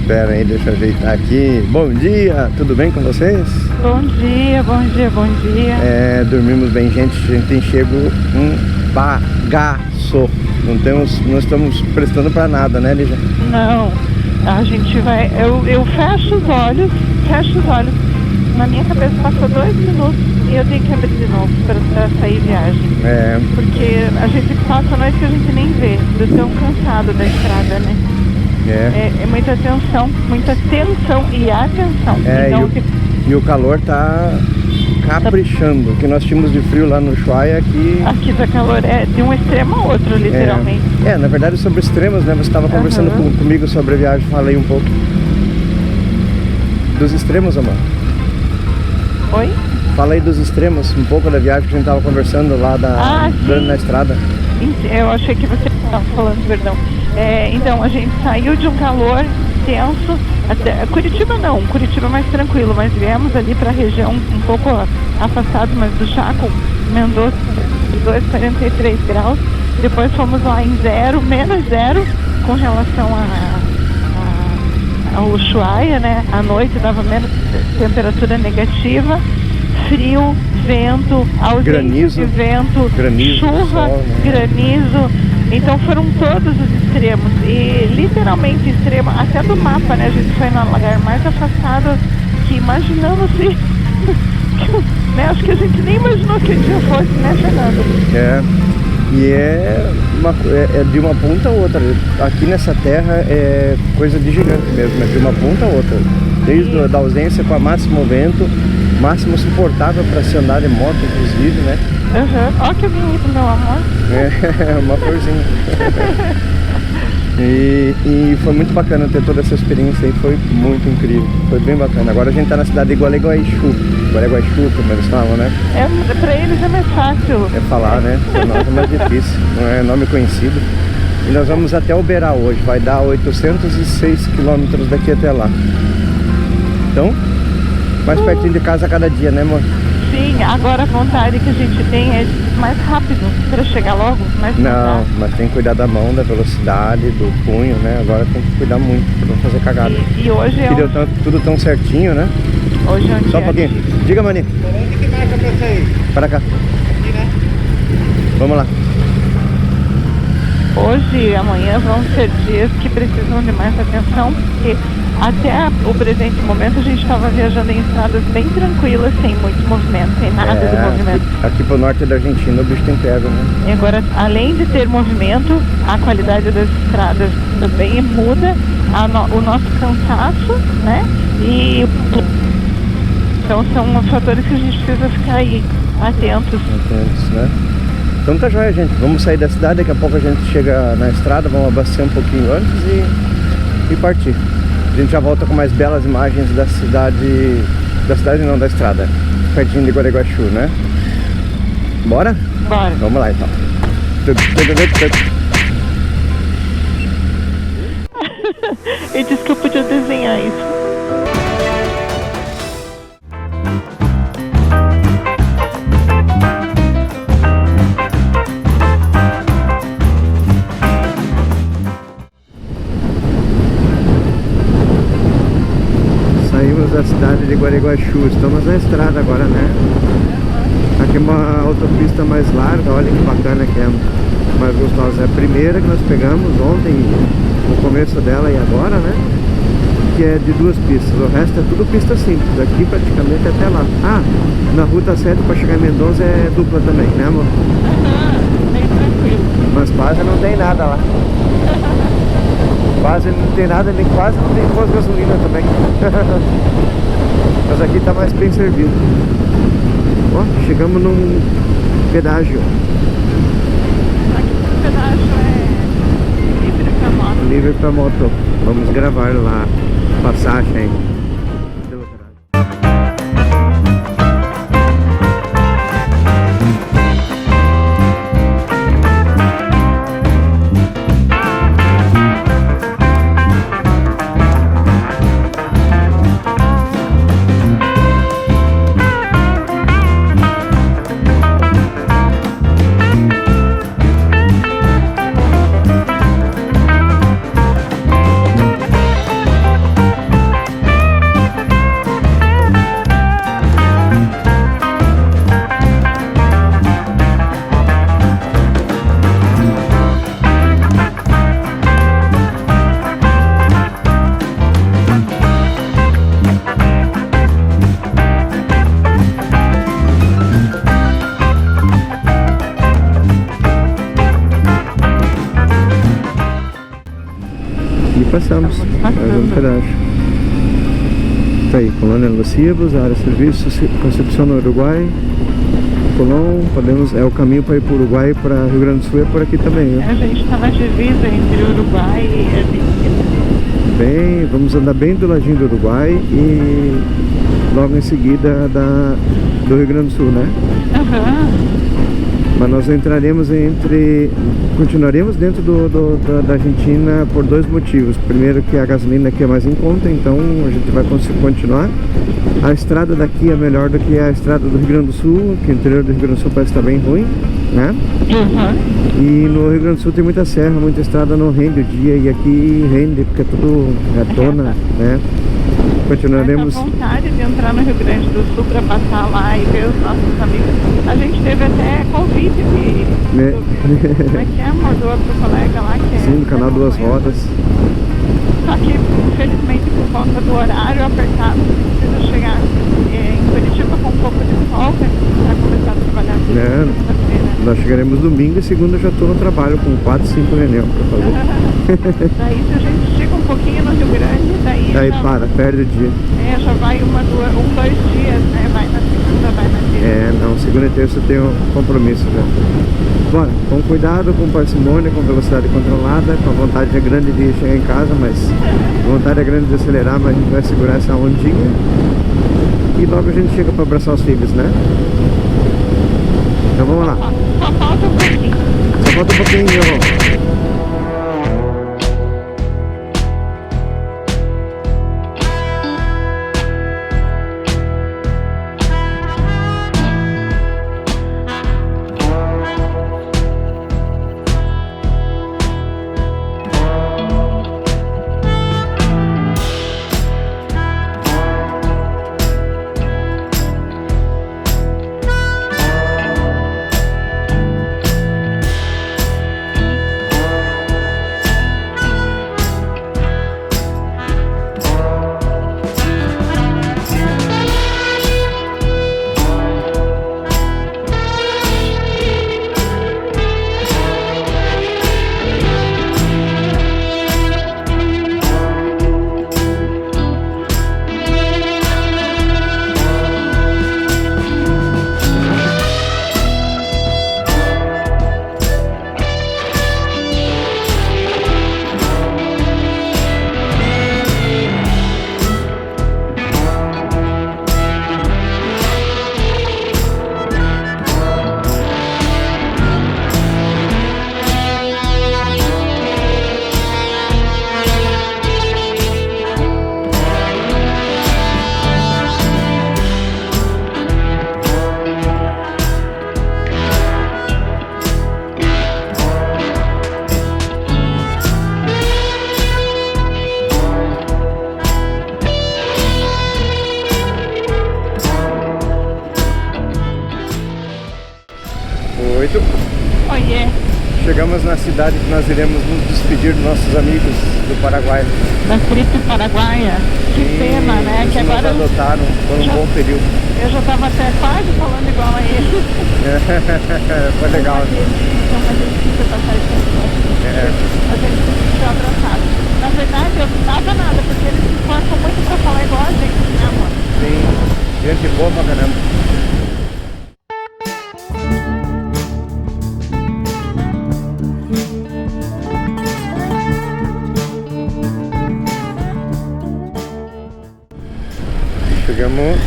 Pera aí, deixa eu ajeitar aqui. Bom dia, tudo bem com vocês? Bom dia, bom dia, bom dia. Dormimos bem, gente. A gente tem chego um bagaço. Não estamos prestando pra nada, né, Lígia? Não, a gente vai... Eu fecho os olhos. Na minha cabeça passou 2 minutos e eu tenho que abrir de novo para sair viagem. Porque a gente passa a noite que a gente nem vê, do tão cansado da estrada, né? É muita tensão e atenção. Então, e o calor tá caprichando. O que nós tínhamos de frio lá no Ushuaia aqui tá calor, de um extremo ao outro, literalmente. Na verdade, sobre extremos, né? Você estava conversando comigo sobre a viagem, falei um pouco dos extremos, amor. Oi? Fala aí dos extremos, um pouco da viagem que a gente estava conversando lá na estrada. Eu achei que você estava falando, perdão. Então, a gente saiu de um calor tenso, até Curitiba não, Curitiba mais tranquilo, mas viemos ali para a região um pouco afastado, mas do Chaco, Mendoza, 2,43 graus. Depois fomos lá em menos zero, com relação ao Ushuaia, né? À noite dava menos temperatura negativa, frio, vento, ausência de vento, chuva, sol, né? Granizo. Então foram todos os extremos, e literalmente extremo, até do mapa, né? A gente foi no lugar mais afastado que imaginamos né? Acho que a gente nem imaginou que o dia fosse, né, Fernando? E é de uma ponta a outra. Aqui nessa terra é coisa de gigante mesmo, é de uma ponta a outra. Desde a ausência com a máximo vento, máximo suportável para se andar de moto, inclusive, né? Ó que bonito, meu amor. Uma florzinha. E foi muito bacana ter toda essa experiência aí, foi muito incrível, foi bem bacana. Agora a gente tá na cidade de Gualeguaychú, como eles falam, né? Pra eles é mais fácil. Falar, né? Pra nós é mais difícil, não é nome conhecido. E nós vamos até Uberá hoje, vai dar 806 quilômetros daqui até lá. Então, mais pertinho de casa a cada dia, né, amor? Sim, agora a vontade que a gente tem é mais rápido para chegar logo, Não, mas tem que cuidar da mão, da velocidade, do punho, né? Agora tem que cuidar muito para não fazer cagada. E hoje deu tudo tão certinho, né? Hoje é um dia. Só um pouquinho. Diga, Mani. Onde que marca pra sair? Para cá. Aqui, né? Vamos lá. Hoje e amanhã vão ser dias que precisam de mais atenção, porque até o presente momento a gente estava viajando em estradas bem tranquilas, sem muito movimento, sem nada de movimento. Aqui pro norte da Argentina o bicho tem pego, né? E agora, além de ter movimento, a qualidade das estradas também muda, o nosso cansaço, né? Então são fatores que a gente precisa ficar aí atentos. Né? Então tá joia, gente. Vamos sair da cidade, daqui a pouco a gente chega na estrada, vamos abastecer um pouquinho antes e partir. A gente já volta com mais belas imagens da cidade não, da estrada, pertinho de Gualeguaychú, né? Bora? Bora. Vamos lá então. Ele disse que eu podia desenhar isso. Saímos da cidade de Gualeguaychú, estamos na estrada agora, né? Aqui é uma autopista mais larga, olha que bacana que é, mais gostosa. É a primeira que nós pegamos ontem, no começo dela e agora, né? Que é de 2 pistas, o resto é tudo pista simples, daqui praticamente até lá. Na Ruta 7 para chegar em Mendoza é dupla também, né, amor? Bem tranquilo. Mas quase não tem nada lá. Quase não tem nada, nem quase não tem posto de gasolina também. Mas aqui tá mais bem servido. Ó, chegamos num pedágio. Aqui o pedágio é livre pra moto. Livre pra moto. Vamos gravar lá passagem. passamos. Mais um pedaço. Tá aí, Colônia Los Cibos, área de serviços, Concepción no Uruguai. Colón, podemos, é o caminho para ir para o Uruguai e para Rio Grande do Sul, é por aqui também, né? A gente está na divisa entre o Uruguai e Argentina. Bem, vamos andar bem do ladinho do Uruguai e logo em seguida do Rio Grande do Sul, né? Mas nós continuaremos dentro da Argentina por dois motivos. Primeiro, que a gasolina aqui é mais em conta, então a gente vai conseguir continuar. A estrada daqui é melhor do que a estrada do Rio Grande do Sul, que o interior do Rio Grande do Sul parece estar bem ruim, né? E no Rio Grande do Sul tem muita serra, muita estrada, não rende o dia, e aqui rende, porque é tudo retona, né? Continuaremos. Essa vontade de entrar no Rio Grande do Sul para passar lá e ver os nossos amigos. A gente teve até convite de... Como é que é, amor, do outro colega lá que é... Sim, do canal Duas Rodas. Só que, infelizmente, por conta do horário apertado, precisa chegar em Curitiba com um pouco de folga para começar a trabalhar. Nós chegaremos domingo e segunda eu já estou no trabalho com 4, 5 reuniões para fazer. Daí se a gente chega um pouquinho no Rio Grande, daí já, perde o dia. Já vai 2 dias, né? Vai na segunda, vai na terça. Não, segunda e terça eu tenho compromisso já. Bora, com cuidado, com parcimônia, com velocidade controlada, com a vontade grande de chegar em casa, mas a vontade é grande de acelerar, mas a gente vai segurar essa ondinha. E logo a gente chega para abraçar os filhos, né? Então vamos lá. Só falta um pouquinho. Só falta um pouquinho. Oiê. Chegamos na cidade que nós iremos nos despedir dos nossos amigos do Paraguai. Da tribo paraguaia. Que pena, né? Que agora nos adotaram por um bom período. Eu já estava até quase falando igual a eles. Foi legal. Então a gente fica passar esse a gente se sentiu abraçado. Na verdade, eu não dava nada, porque eles se esforçam muito pra falar igual a gente, né, amor? Sim, gente boa pra caramba. Chegamos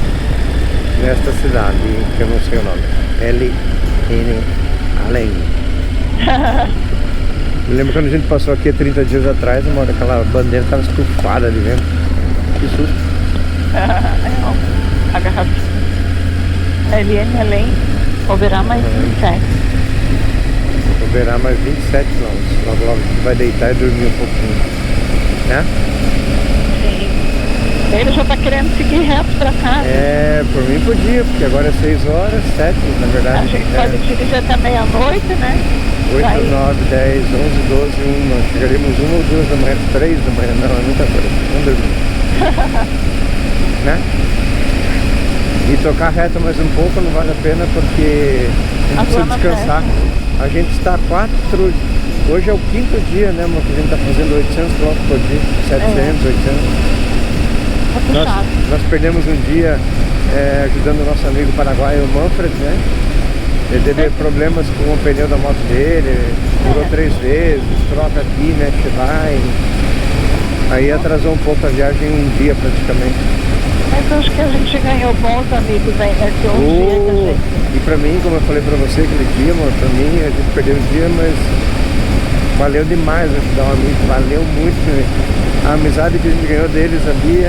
nesta cidade, que eu não sei o nome, LN Além. Me lembro quando a gente passou aqui há 30 dias atrás, uma hora aquela bandeira estava estufada de vento. Que susto. A garrafa. LN Além, Oberá mais 27. Oberá mais 27 quilômetros. Logo logo a gente vai deitar e dormir um pouquinho, né? Ele já tá querendo seguir reto pra casa. Por mim podia, porque agora é 6 horas, 7 na verdade. A gente pode dirigir até meia-noite, né? 8, 9, 10, 11, 12, 1. Nós chegaremos 1 ou 2 da manhã, 3 da manhã, não, é muita coisa. Vamos dormir. Né? E tocar reto mais um pouco não vale a pena porque a gente precisa descansar. A gente está hoje é o 5º dia, né, amor, que a gente está fazendo 800 km por dia, 700, 800. Nós perdemos um dia ajudando o nosso amigo paraguaio, o Manfred, né? Ele teve problemas com o pneu da moto dele, furou 3 vezes, troca aqui, mexe lá. Aí atrasou um pouco a viagem, um dia praticamente. Mas acho que a gente ganhou bons amigos aí nesse dia que a gente... E pra mim, como eu falei pra você aquele dia, mano, pra mim a gente perdeu o dia, mas valeu demais ajudar um amigo, valeu muito. A amizade que a gente ganhou deles ali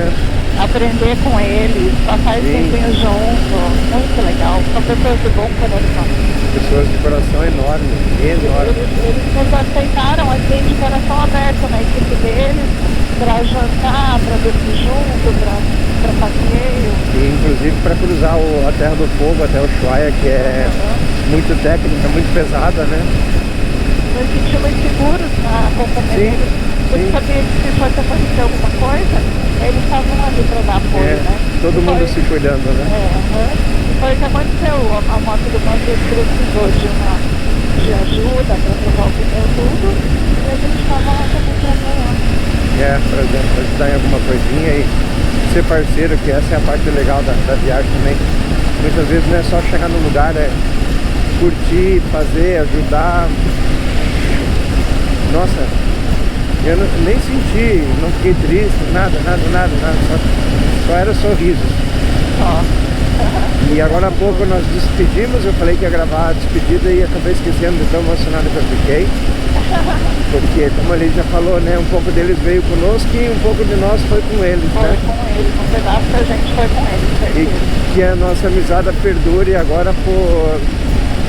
aprender com eles, passar esse tempinho junto, muito legal. São pessoas de bom coração. Pessoas de coração enorme, enorme. Eles nos aceitaram assim de coração aberto na equipe deles, para jantar, para dormir junto, para passeio. E inclusive para cruzar a Terra do Fogo até o Ushuaia, que é muito técnica, muito pesada, né? Nos sentimos seguros na companhia deles. Porque sabia que se fosse acontecer alguma coisa, eles estavam ali para dar apoio, né? Todo mundo se cuidando, né? Foi o que aconteceu. A moto do Manfred precisou de ajuda para trocar o pneu tudo, e a gente estava lá também para apoiar. Por exemplo, ajudar em alguma coisinha e ser parceiro, que essa é a parte legal da viagem também. Muitas vezes não é só chegar no lugar, é curtir, fazer, ajudar. Nossa, eu nem senti, não fiquei triste, nada, só era sorriso. E agora há pouco nós despedimos, eu falei que ia gravar a despedida e acabei esquecendo de tão emocionado que eu fiquei. Porque, como ele já falou, né, um pouco deles veio conosco e um pouco de nós foi com eles, né? Foi com eles, um pedaço da gente foi com eles. E que a nossa amizade perdure agora por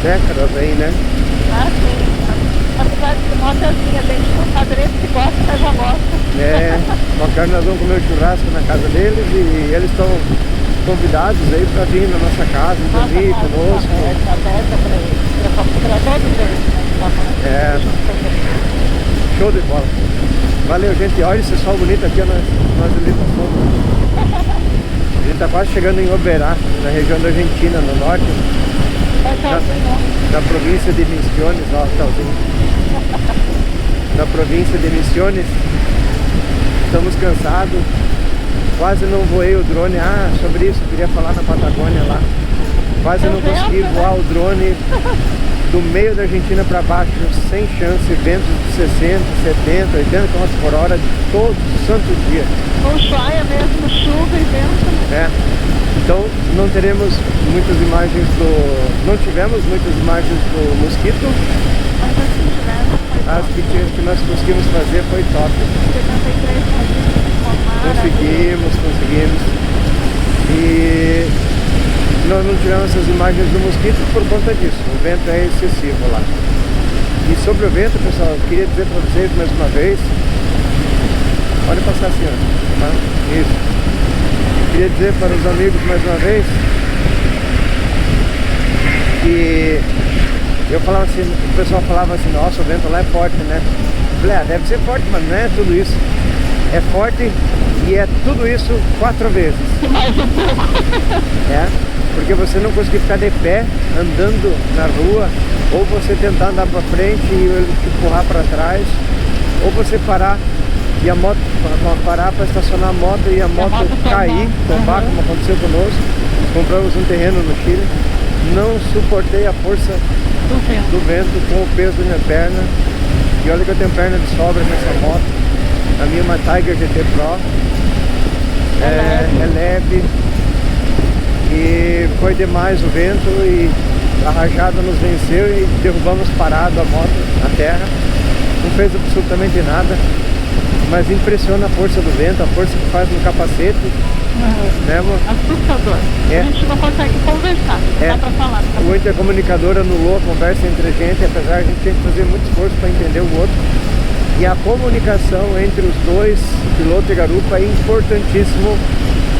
décadas aí, né? Sim. A amizade de moto é assim, a gente não sabe nem se gosta, mas já gosta. Agora nós vamos comer o churrasco na casa deles e eles estão convidados aí para vir na nossa casa, dormir conosco. Está aberta para todos eles. Show de bola. Valeu, gente. Olha esse sol bonito aqui, nós ali no fundo. A gente está quase chegando em Oberá, na região da Argentina, no norte. Na província de Misiones, ó, na província de Misiones. Estamos cansados. Quase não voei o drone. Sobre isso, eu queria falar na Patagônia lá. Quase não consegui voar o drone do meio da Argentina para baixo, sem chance, ventos de 60, 70, 80 km por hora todo santo dia. O Ushuaia mesmo, chuva e vento. Então não teremos muitas imagens não tivemos muitas imagens do mosquito. Mas assim tivemos. As que nós conseguimos fazer foi top. 73 Conseguimos. E nós não tivemos essas imagens do mosquito por conta disso. O vento é excessivo lá. E sobre o vento, pessoal, eu queria dizer para vocês mais uma vez. Pode passar assim, ó. Tá? Isso. Queria dizer para os amigos mais uma vez que eu falava assim, o pessoal falava assim, nossa, o vento lá é forte, né? Eu falei, deve ser forte, mas não é tudo isso. É forte e é tudo isso 4 vezes. Porque você não conseguir ficar de pé andando na rua, ou você tentar andar para frente e ele te empurrar para trás, ou você parar e a moto parar para estacionar a moto e a moto cair, tombar, como aconteceu conosco. Compramos um terreno no Chile, não suportei a força do vento com o peso da minha perna, e olha que eu tenho perna de sobra nessa moto. A minha é uma Tiger GT Pro, é leve, e foi demais o vento e a rajada nos venceu e derrubamos parado a moto na terra. Não fez absolutamente nada, mas impressiona a força do vento, a força que faz no capacete. Né, amor? Assustador. A gente não consegue conversar, não dá pra falar. O intercomunicador anulou a conversa entre a gente, apesar de a gente ter que fazer muito esforço para entender o outro. E a comunicação entre os dois, piloto e garupa, é importantíssimo,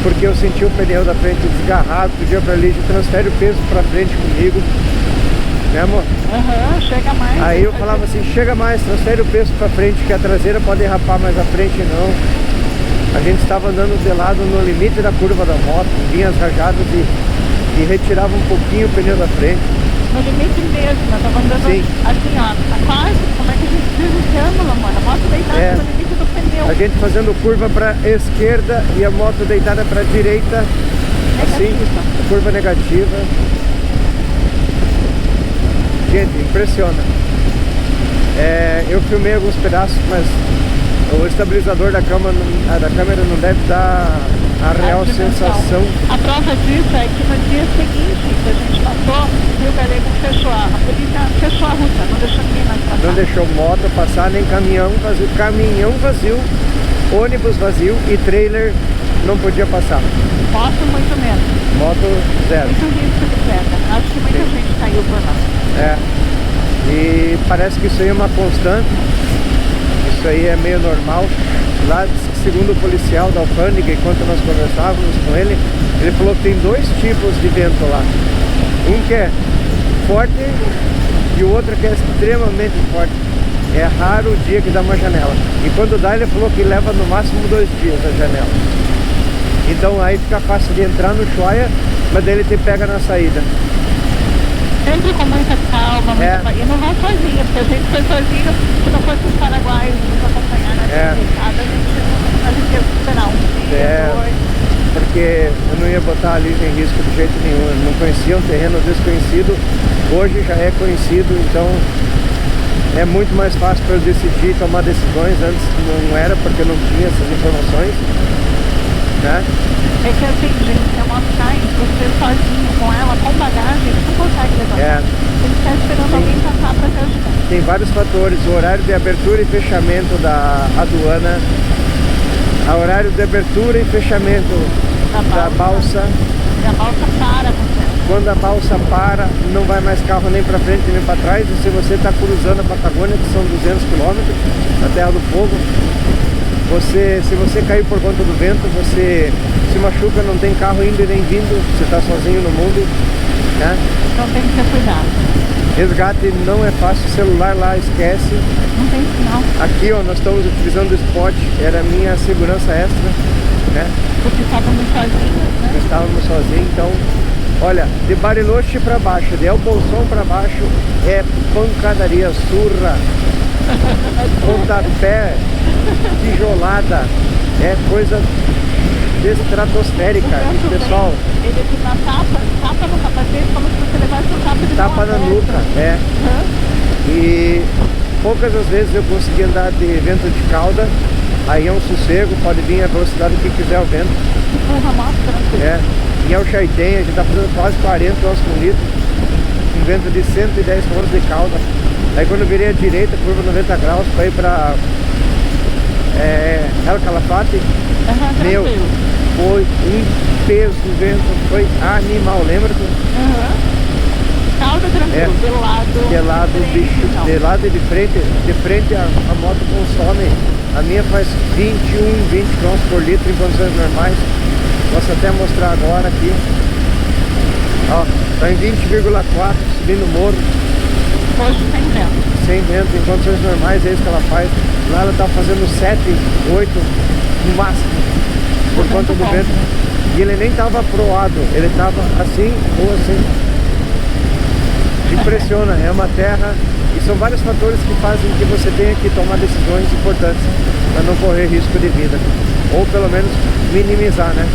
porque eu senti o pneu da frente desgarrado, pedia pra Lígia, transfere o peso pra frente comigo, né, amor? Chega mais. Aí eu falava assim, chega mais, transfere o peso pra frente, que a traseira pode derrapar, mas a frente não. A gente estava andando de lado no limite da curva da moto, vinha as rajadas e retirava um pouquinho o pneu da frente. No limite mesmo, eu estava andando Sim. assim, ó, quase, como é que a gente diz esse ângulo, mano? A moto deitada no limite do pneu. A gente fazendo curva para esquerda e a moto deitada para direita, assim, curva negativa. Gente, impressiona. Eu filmei alguns pedaços, mas o estabilizador da câmera não deve dar a real sensação. A prova disso é que no dia seguinte que a gente passou, Rio Galego fechou, a polícia fechou a ruta, não deixou ninguém mais passar. Não deixou moto passar, nem caminhão vazio, ônibus vazio e trailer não podia passar. Moto muito menos. Moto zero. Muito risco de queda. Acho que muita gente caiu por lá. E parece que isso aí é uma constante. Isso aí é meio normal. Lá, segundo o policial da alfândega, enquanto nós conversávamos com ele, ele falou que tem dois tipos de vento lá. Um que é forte e o outro que é extremamente forte. É raro o dia que dá uma janela. E quando dá, ele falou que leva no máximo 2 dias a janela. Então aí fica fácil de entrar no Ushuaia, mas daí ele te pega na saída. Sempre com muita calma, e não vão sozinho, porque a gente foi sozinho, se não fosse os paraguaios nos acompanhar na estrada, a gente ia esperar um dia, 2. Porque eu não ia botar a Lívia em risco de jeito nenhum. Eu não conhecia um terreno desconhecido, hoje já é conhecido, então é muito mais fácil para eu decidir, tomar decisões. Antes não era, porque eu não tinha essas informações, né? É que assim, gente, a moto cai, você sozinho com ela, com bagagem, você não consegue levantar. Tem que ficar esperando alguém passar para te ajudar. Tem vários fatores: o horário de abertura e fechamento da aduana, o horário de abertura e fechamento da balsa. E a balsa para você. Quando a balsa para, não vai mais carro nem para frente nem para trás. E se você está cruzando a Patagônia, que são 200 km, a Terra do Fogo, se você cair por conta do vento, você se machuca, não tem carro indo e nem vindo, você está sozinho no mundo, né? Então tem que ter cuidado. Resgate não é fácil, celular lá esquece. Não tem sinal. Aqui, ó, nós estamos utilizando o Spot, era a minha segurança extra, né? Porque estávamos sozinhos, né? Nós estávamos sozinhos, então, olha, de Bariloche para baixo, de El Bolsón para baixo, é pancadaria, surra, pontapé, tijolada, é coisa estratosférica, pessoal. Ele te dá tapa no capacete, como se você levasse um tapa de Tapa na nuca, E poucas as vezes eu consegui andar de vento de cauda, aí é um sossego, pode vir a velocidade que quiser o vento. Empurra a moto tranquilo. E é o Chaitén, a gente está fazendo quase 40 km por litro, um vento de 110 km de cauda. Aí quando eu virei à direita, curva 90 graus, para ir para El Calafate, meu, foi um peso do vento, foi animal, lembra-te? Cauda tranquilo, de lado, bicho, de lado e de frente a moto consome. A minha faz 21, 20 km por litro em condições normais. Posso até mostrar agora aqui. Ó, tá em 20,4, subindo o morro. Hoje sem vento. Sem vento, em condições normais, é isso que ela faz. Lá ela tá fazendo 7, 8 no máximo, por conta do vento. E ele nem tava proado, ele tava assim ou assim. Impressiona, é uma terra, e são vários fatores que fazem que você tenha que tomar decisões importantes para não correr risco de vida, ou pelo menos minimizar, né?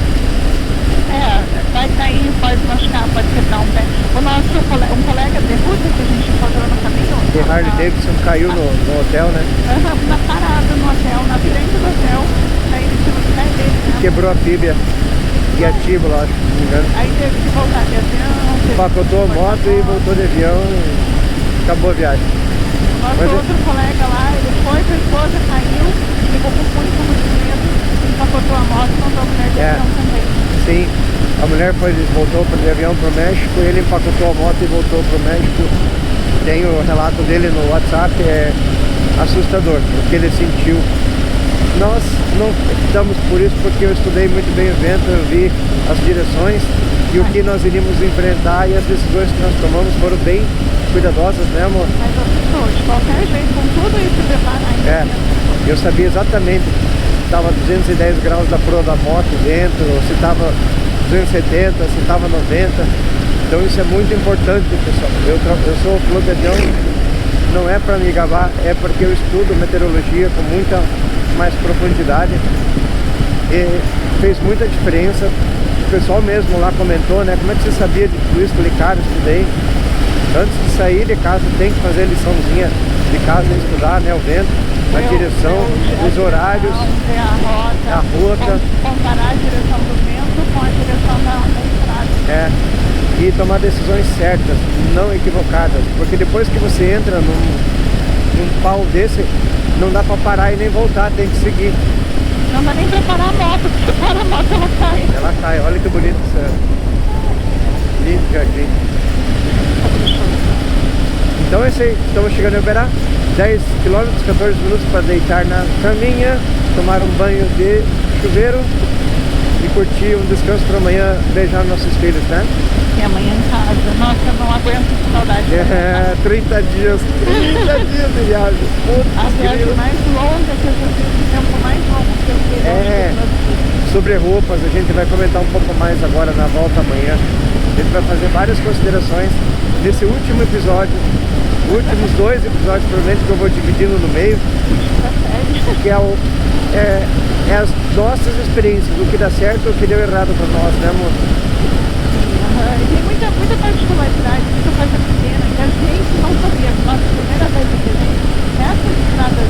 Vai cair, pode machucar, pode quebrar um pé. O nosso um colega de ruta que a gente encontrou no caminho, de Harley Davidson, caiu no hotel, né? Na parada no hotel, na frente do hotel, aí ele tirou o pé dele, né? Quebrou a tíbia e a tíbula, acho, se não me engano. Aí teve que voltar de avião. Empacotou a moto e voltou de avião e acabou a viagem. O nosso outro colega lá, ele foi com a esposa, caiu, ficou com muito medo, empacotou a moto e mandou a mulher de avião também. Sim, a mulher voltou de avião para o México, ele empacotou a moto e voltou para o México. Tem o relato dele no WhatsApp, é assustador, o que ele sentiu. Nós não estamos por isso, porque eu estudei muito bem o vento, eu vi as direções e o que nós iríamos enfrentar, e as decisões que nós tomamos foram bem cuidadosas, né, amor? Mas assustou, de qualquer jeito, com tudo isso preparado ainda. Eu sabia exatamente se estava 210 graus da proa da moto dentro, se estava 270, se estava 90. Então isso é muito importante, pessoal. Eu sou flogadião, não é para me gabar, é porque eu estudo meteorologia com muita mais profundidade e fez muita diferença. O pessoal mesmo lá comentou, né? Como é que você sabia de tudo isso? Falei, cara, estudei. Antes de sair de casa tem que fazer a liçãozinha de casa e estudar, né? O vento, a direção, os horários, a rota. Comparar a direção do vento com a direção da estrada. E tomar decisões certas, não equivocadas. Porque depois que você entra num pau desse, não dá pra parar e nem voltar, tem que seguir. Não dá nem pra parar a moto, porque se parar a moto ela cai. Ela cai, olha que bonito isso. Lindo jardim. Então é isso aí, estamos chegando em Uberá, 10 km, 14 minutos para deitar na caminha, tomar um banho de chuveiro e curtir um descanso para amanhã, beijar nossos filhos, né? E amanhã em casa, nossa, eu não aguento essa saudade. 30 dias de viagem. A viagem mais longa que eu já fiz, o tempo mais longo que eu fiz. Sobre roupas, a gente vai comentar um pouco mais agora na volta amanhã. A gente vai fazer várias considerações nesse último episódio, últimos 2 episódios, provavelmente, que eu vou dividindo no meio, que é as nossas experiências, o que dá certo e o que deu errado para nós, né, amor? Tem muita particularidade, muita coisa pequena que a gente não sabia. Nossa primeira vez que a gente nessa estrada,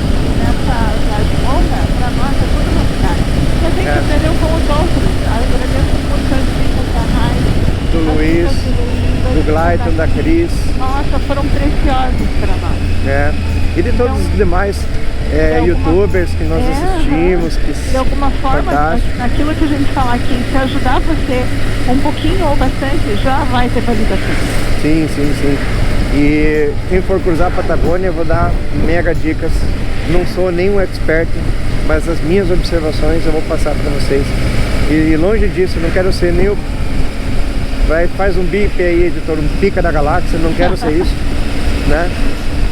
nessa viagem longa, para nós é tudo novidade. E a gente aprendeu com os outros. Agradeço muito as dicas da Raíssa, do Luiz, do Glayton, da Cris. Nossa, foram preciosos para nós. E de todos os demais youtubers que nós assistimos, que de alguma forma, aquilo que a gente fala aqui, se ajudar você um pouquinho ou bastante, já vai ter validação. Sim. E quem for cruzar a Patagônia, eu vou dar mega dicas. Não sou nenhum expert, mas as minhas observações eu vou passar para vocês. E longe disso, não quero ser nem o... Faz um bip aí, editor, um pica da galáxia, não quero ser isso, né?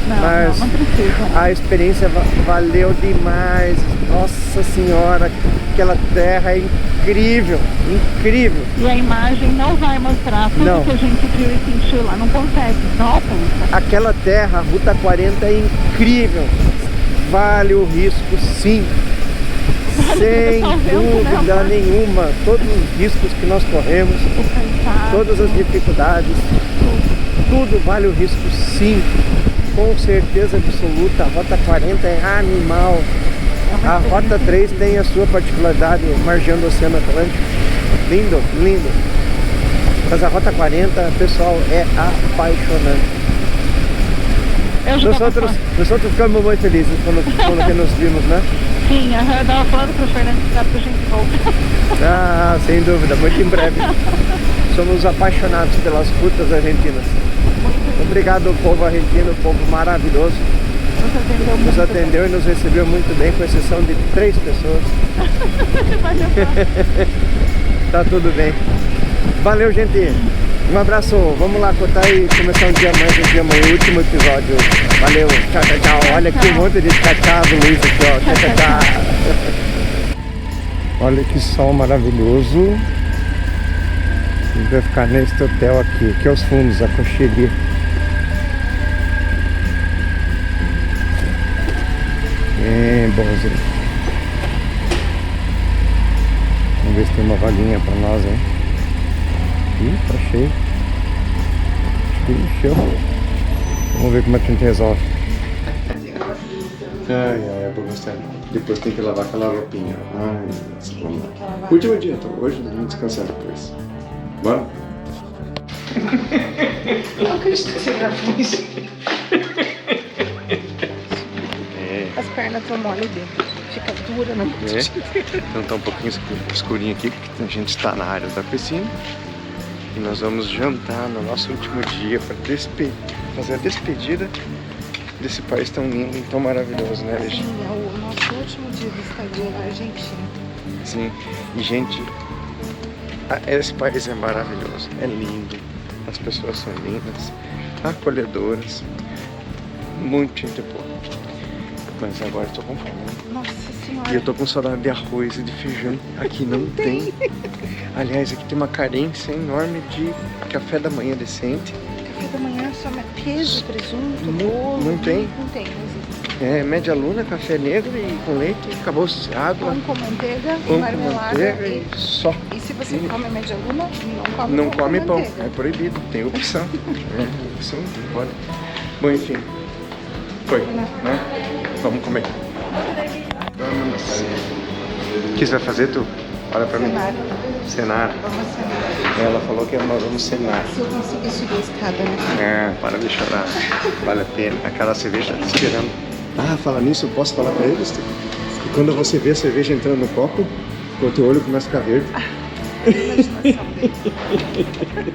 Mas não precisa. A experiência valeu demais. Nossa senhora, aquela terra é incrível, incrível. E a imagem não vai mostrar tudo que a gente viu e sentiu lá, não consegue, não alcança. Aquela terra, a Ruta 40 é incrível, vale o risco sim, sem dúvida nenhuma. Todos os riscos que nós corremos, todas as dificuldades, tudo vale o risco sim. Com certeza absoluta, a Rota 40 é animal. A Rota 3 tem a sua particularidade, margeando o Oceano Atlântico. Lindo, lindo. Mas a Rota 40, pessoal, é apaixonante. Nós outros ficamos muito felizes quando que nos vimos, né? Sim, eu estava falando para o Fernando que dá pra gente voltar. Sem dúvida, muito em breve. Somos apaixonados pelas rutas argentinas. Obrigado, povo argentino, povo maravilhoso. Nos atendeu e nos recebeu muito bem, com exceção de 3 pessoas. Tá tudo bem. Valeu, gente. Um abraço. Vamos lá cortar e começar um dia mais, o último episódio. Valeu. Tchau. Olha aqui um monte de tchau do Luiz aqui, ó. Tchau. Olha que sol maravilhoso. A gente vai ficar neste hotel aqui, que é os fundos, a Cocheria. Bonzinho. Vamos ver se tem uma vaguinha pra nós, hein? Ih, tá cheio. Acho que encheu. Vamos ver como é que a gente resolve. É pra gostar. Depois tem que lavar aquela roupinha. Ai, nossa, vamos lá. Último dia, então. Hoje vamos descansar depois. Bora? Não acredito que você gravou isso. As pernas estão mole dentro. Fica dura, não Então tá um pouquinho escurinho aqui, porque a gente está na área da piscina. E nós vamos jantar no nosso último dia para fazer a despedida desse país tão lindo e tão maravilhoso, né, Alex? Sim, é o nosso último dia de estadia na Argentina. Sim, e gente, esse país é maravilhoso, é lindo, as pessoas são lindas, acolhedoras, muito gente boa. Mas agora eu tô com fome. Nossa senhora. E eu tô com saudade de arroz e de feijão. Aqui não tem. Aliás, aqui tem uma carência enorme de café da manhã decente. Café da manhã só queijo, presunto, bolo. Não tem? Não tem, não existe. É, média luna, café negro e com leite, acabou água. Pão com manteiga, Pão com marmelada manteiga e só. E se você come média luna, não come Não pão come com pão, manteiga. é proibido, tem opção. Opção, pode. Bom, enfim. Foi, né? Vamos comer. Vamos. O que você vai fazer, tu? Olha pra mim. Cenar. Vamos cenar. Ela falou que nós vamos cenar. Se eu conseguir subir a escada, né? Para de chorar. Vale a pena. Aquela cerveja tá esperando. Ah, fala nisso, eu posso falar pra eles? Que quando você vê a cerveja entrando no copo, o teu olho começa a ficar verde. Imaginação dele.